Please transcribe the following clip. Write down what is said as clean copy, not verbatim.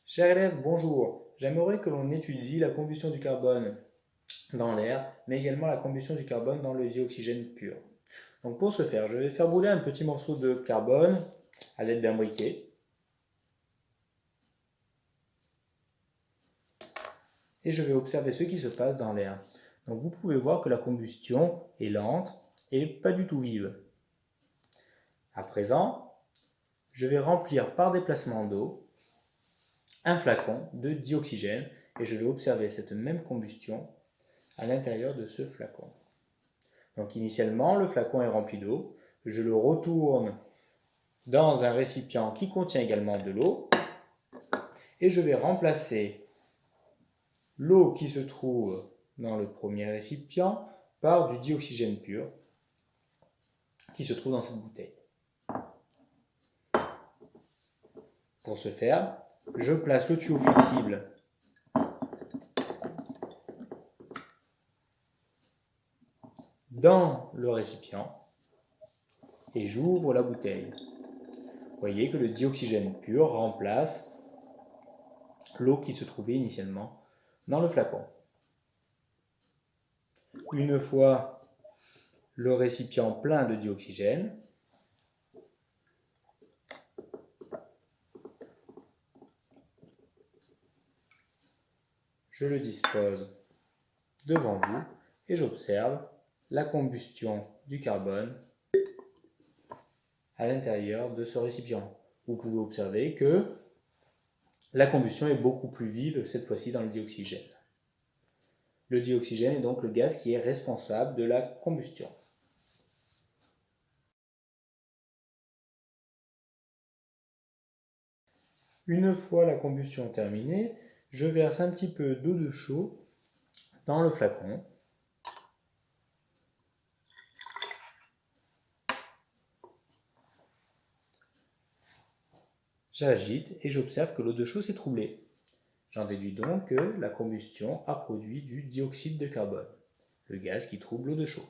Chers élèves, bonjour. J'aimerais que l'on étudie la combustion du carbone dans l'air, mais également la combustion du carbone dans le dioxygène pur. Donc pour ce faire, je vais faire brûler un petit morceau de carbone à l'aide d'un briquet. Et je vais observer ce qui se passe dans l'air. Donc vous pouvez voir que la combustion est lente et pas du tout vive. À présent, je vais remplir par déplacement d'eau un flacon de dioxygène et je vais observer cette même combustion à l'intérieur de ce flacon. Donc initialement, le flacon est rempli d'eau. Je le retourne dans un récipient qui contient également de l'eau. Et je vais remplacer l'eau qui se trouve dans le premier récipient par du dioxygène pur qui se trouve dans cette bouteille. Pour ce faire, je place le tuyau flexible dans le récipient et j'ouvre la bouteille. Vous voyez que le dioxygène pur remplace l'eau qui se trouvait initialement dans le flacon. Une fois le récipient plein de dioxygène, je le dispose devant vous et j'observe la combustion du carbone à l'intérieur de ce récipient. Vous pouvez observer que la combustion est beaucoup plus vive cette fois-ci dans le dioxygène. Le dioxygène est donc le gaz qui est responsable de la combustion. Une fois la combustion terminée, je verse un petit peu d'eau de chaud dans le flacon. J'agite et j'observe que l'eau de chaud s'est troublée. J'en déduis donc que la combustion a produit du dioxyde de carbone, le gaz qui trouble l'eau de chaud.